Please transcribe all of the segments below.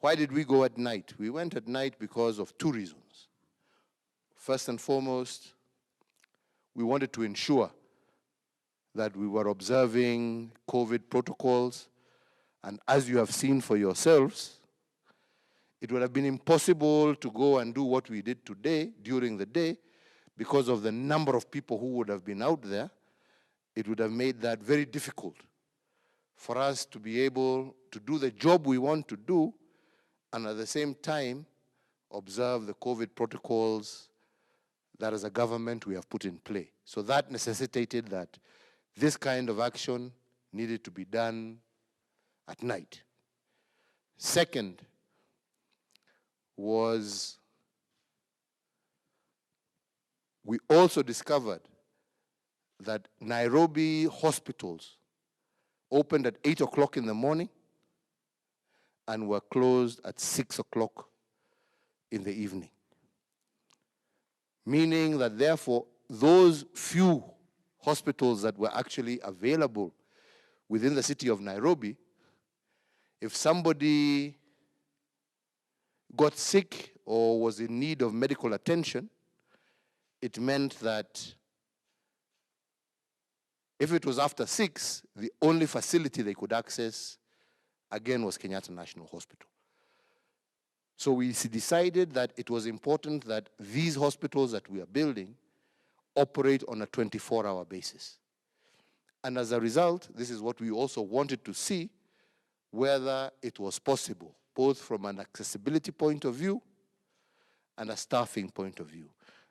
Why did we go at night? We went at night because of two reasons. First and foremost, we wanted to ensure that we were observing COVID protocols, and as you have seen for yourselves, it would have been impossible to go and do what we did today during the day because of the number of people who would have been out there. It would have made that very difficult for us to be able to do the job we want to do and at the same time observe the COVID protocols that as a government we have put in play. So that necessitated that this kind of action needed to be done at night. Second was we also discovered that Nairobi hospitals opened at 8 o'clock in the morning and were closed at 6 o'clock in the evening. Meaning that therefore, those few hospitals that were actually available within the city of Nairobi, if somebody got sick or was in need of medical attention, it meant that if it was after 6, the only facility they could access, again, was Kenyatta National Hospital. So we decided that it was important that these hospitals that we are building operate on a 24-hour basis. And as a result, this is what we also wanted to see, whether it was possible, both from an accessibility point of view and a staffing point of view.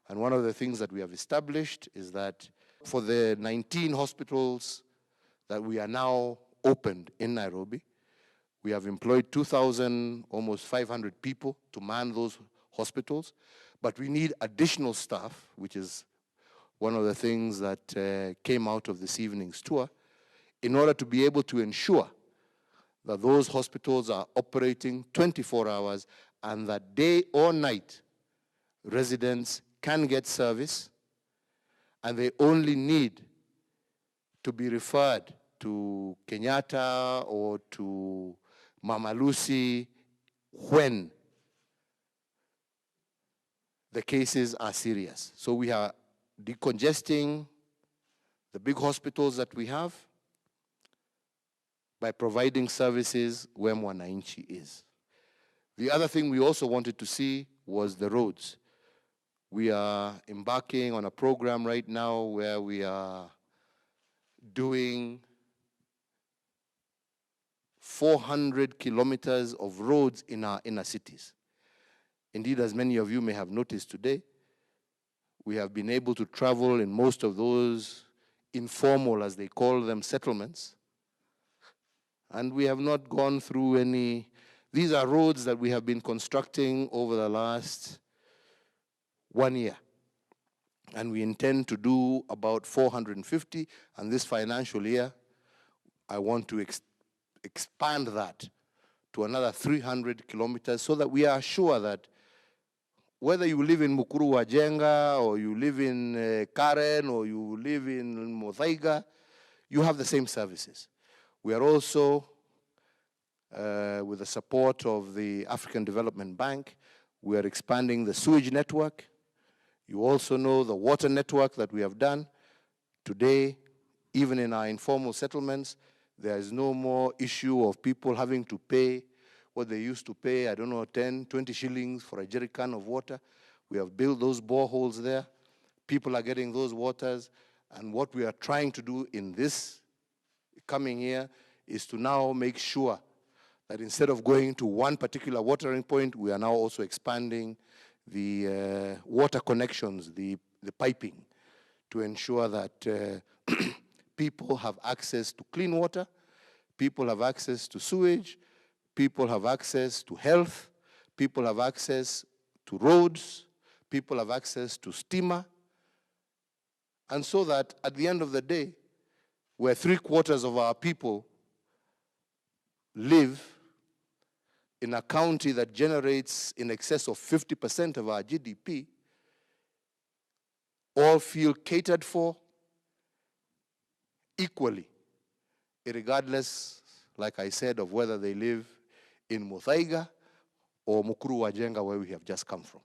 And one of the things that we have established is that for the 19 hospitals that we are now opened in Nairobi, we have employed 2,000, almost 500 people to man those hospitals, but we need additional staff, which is one of the things that came out of this evening's tour, in order to be able to ensure that those hospitals are operating 24 hours and that day or night residents can get service, and they only need to be referred to Kenyatta or to Mama Lucy when the cases are serious. So we are decongesting the big hospitals that we have by providing services where mwananchi is. The other thing we also wanted to see was the roads. We are embarking on a program right now where we are doing 400 kilometers of roads in our inner cities. Indeed, as many of you may have noticed today, we have been able to travel in most of those informal, as they call them, settlements. And we have not gone through any. These are roads that we have been constructing over the last 1 year. And we intend to do about 450. And this financial year, I want to expand that to another 300 kilometers so that we are sure that whether you live in Mukuru Wajenga or you live in Karen or you live in Muthaiga, you have the same services. We are also, with the support of the African Development Bank, we are expanding the sewage network. You also know the water network that we have done. Today, even in our informal settlements, there is no more issue of people having to pay what they used to pay, I don't know, 10, 20 shillings for a jerry can of water. We have built those boreholes there. People are getting those waters. And what we are trying to do in this coming year is to now make sure that instead of going to one particular watering point, we are now also expanding the water connections, the piping, to ensure that people have access to clean water, people have access to sewage, people have access to health, people have access to roads, people have access to steamer, and so that at the end of the day, where 3/4 of our people live in a county that generates in excess of 50% of our GDP, all feel catered for equally, regardless, like I said, of whether they live in Muthaiga, or Mukuru Wajenga, where we have just come from.